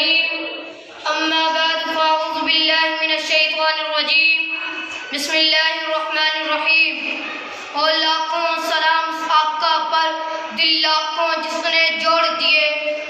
الرحيم أما بعد فأعوذ بالله من الشيطان الرجيم بسم الله الرحمن الرحيم اور لاکھوں سلام آقا پر دل لاکھوں جس نے جوڑ دیے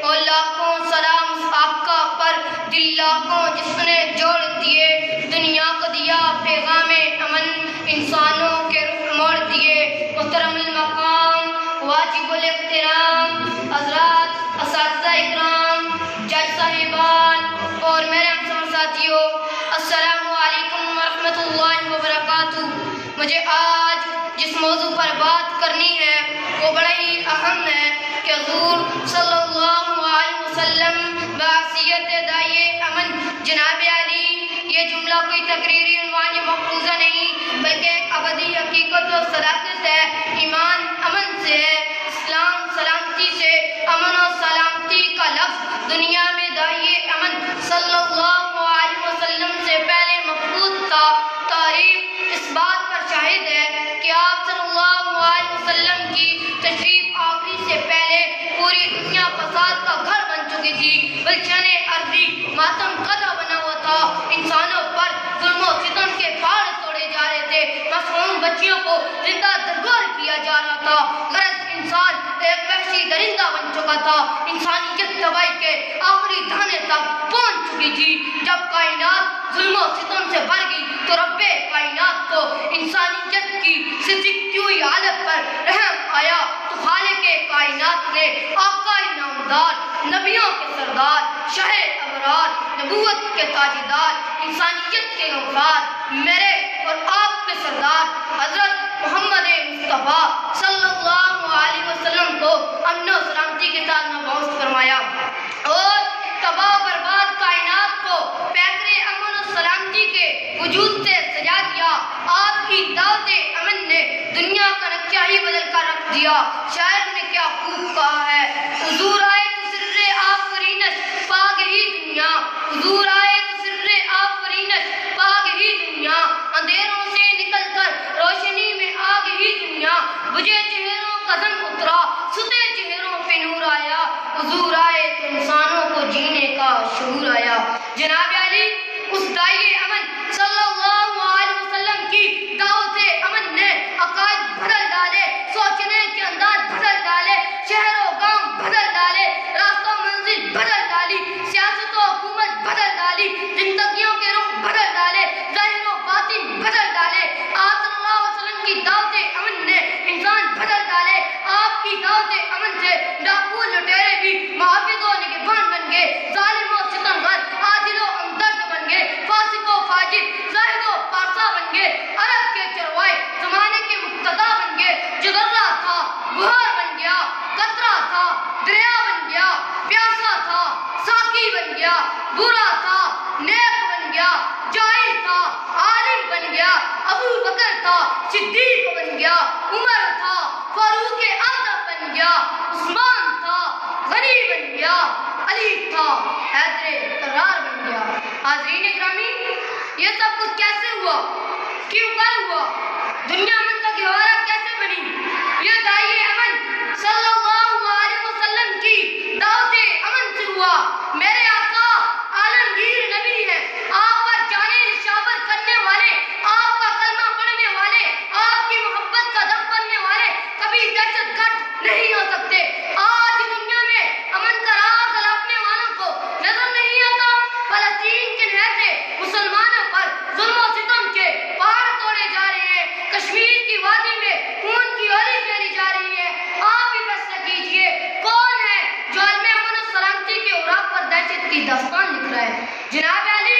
اور لاکھوں سلام آقا پر دل لاکھوں جس نے جوڑ دیے دنیا کو دیا پیغام امن انسانوں کے رخ موڑ دیے محترم المقام واجب الاحترام حضرات اساتذہ اکرام جج صاحبان اور میرے ہم ساتھیوں السلام علیکم ورحمۃ اللہ وبرکاتہ۔ مجھے آج جس موضوع پر بات کرنی ہے وہ بڑا ہی اہم ہے کہ حضور صلی اللہ علیہ وسلم بعثیت داعی امن جناب علی، یہ جملہ کوئی تقریری عنوان یا مفروضہ نہیں بلکہ ایک ابدی حقیقت و صداقت ہے۔ ایمان امن سے ہے، اسلام سلامتی سے، امن و سلامتی کا لفظ دنیا میں داعی امن صلی اللہ علیہ وسلم سے پہلے مفقود تھا۔ تاریخ اس بات پر شاہد ہے کہ آپ صلی اللہ علیہ وسلم کی تشریف آوری سے پہلے پوری دنیا فساد کا گھر بن چکی تھی، گلشن ارضی ماتم قدہ بنا ہوا تھا، انسانوں پر ظلم و ستم کے پہاڑ توڑے جا رہے تھے، معصوم بچیوں کو زندہ درگور کیا جا رہا تھا، غرض انسان ایک وحشی درندہ بن چکا تھا، انسانیت تباہی کے آخری دانے تک پہنچ چکی تھی۔ جب کائنات ظلم و ستم سے بھر گئی تو رب کائنات کو انسانیت کی سکتی ہوئی حالت پر رحم آیا تو خالق کائنات نے آقا نامدار، نبیوں کے سردار، شاہ ابرار، نبوت کے تاجدار، انسانیت کے غمخوار، میرے اور آپ کے سردار حضرت محمد مصطفیٰ صلی اللہ علیہ وسلم کو امن و سلامتی کے ساتھ مبعوث فرمایا اور تباہ و برباد کائنات کو پیکر امن و سلامتی کے وجود سے سجا دیا۔ آپ کی دعوت امن نے دنیا کا نقشہ ہی بدل کر رکھ دیا۔ شاعر نے کیا خوب کہا ہے، حضور آئے تو سر آفرینش پا گئی دنیا، حضور آئے تو سر آفرینش پا گئی دنیا، اندھیروں سے نکل کر روشنی میں آ گئی دنیا، بجھے چہروں کا دم اترا، ستے چہروں پہ نور آیا، حضور آئے تو انسانوں کو جینے کا شعور آیا۔ جناب علی، اس داعی امن صلی اللہ علیہ وسلم کی دعوت امن نے عقائد بدل ڈالے، سوچنے کے انداز بدل ڈالے، شہر و گاؤں بدل ڈالے، راستہ و منزل بدل ڈالی، سیاست و حکومت بدل ڈالی، زندگیوں کے رخ بدل ڈالے، ظاہر و باطن بدل ڈالے۔ آپ صلی اللہ علیہ وسلم کی دعوت امن نے انسان بدل ڈالے۔ آپ کی دعوت امن سے ڈاکو لٹیرے بھی محافظ و نگہبان بن گئے، ظالم و ستمگر عادل و ہمدرد بن گئے، فاسق و فاجر زاہد و پارسا بن گئے، عرب کے چروائے زمانے کے مقتدا بن گئے۔ جگرا تھا بہار بن گیا، قطرہ تھا دریا بن گیا، پیاسا تھا ساقی بن گیا، برا تھا نیک بن گیا، جاہل تھا عالم بن گیا، ابو بکر تھا صدیق بن گیا، عمر تھا فاروق اعظم بن گیا، عثمان تھا غنی بن گیا، علی تھا حیدر کرار بن گیا۔ حاضرین اکرامی، یہ سب کچھ کیسے ہوا، کیوں کر ہوا، دنیا امن کا گہوارہ کیسے بنی؟ یہ داعی امن صلی اللہ علیہ وسلم کی دعوت امن سے ہوا۔ میرے آقا عالمگیر نبی ہیں، آپ پر جانے نشاور کرنے والے، آپ کا کلمہ پڑھنے والے، آپ کی محبت کا دم بننے والے کبھی دہشت گرد نہیں ہو سکتے۔ آج دنیا میں امن کا راگ الاپنے والوں کو نظر نہیں آتا۔ فلسطین کے نہر سے مسلمانوں پر ظلم و ستم کے پہاڑ توڑے جا رہے ہیں، کشمیر کی وادی میں خون کی ہولی کھیلی جا رہی ہے۔ آپ ہی فیصلہ کیجئے، کون ہے جو عالم امن و سلامتی کے اوراق پر دہشت کی داستان لکھ رہا ہے؟ جناب علی،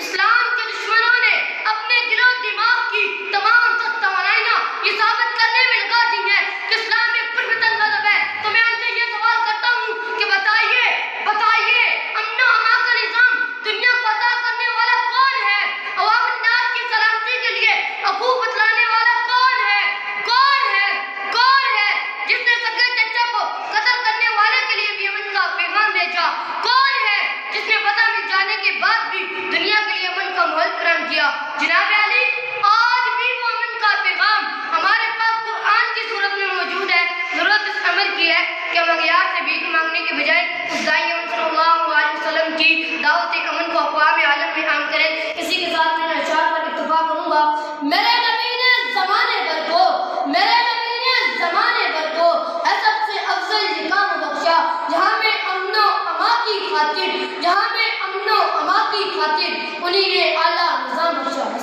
اسلام کے دشمنوں نے اپنے دل و دماغ کی تمام توانائیاں یہ ثابت کرنے میں لگا دی ہیں کہ اسلام ایک پرفتن مذہب ہے۔ تو میں ان سے یہ سوال کرتا ہوں کہ بتائیے امن و امان کا نظام دنیا کو عطا کرنے والا کون ہے؟ عوام الناس کی سلامتی کے لیے حقوق بتلانے والا کون ہے جس نے سگے چچا کو قتل کرنے والے کے لیے بھی امن کا پیغام بھیجا؟ کون ہے جس نے پتہ مل جانے کے بعد بھی ہوا. میرے نبی نے زمانے بھر کو ہے سب سے افضل یہ کام بخشا جہاں میں امن و امان کی خاطر انہیں یہ اعلیٰ نظام بخشا.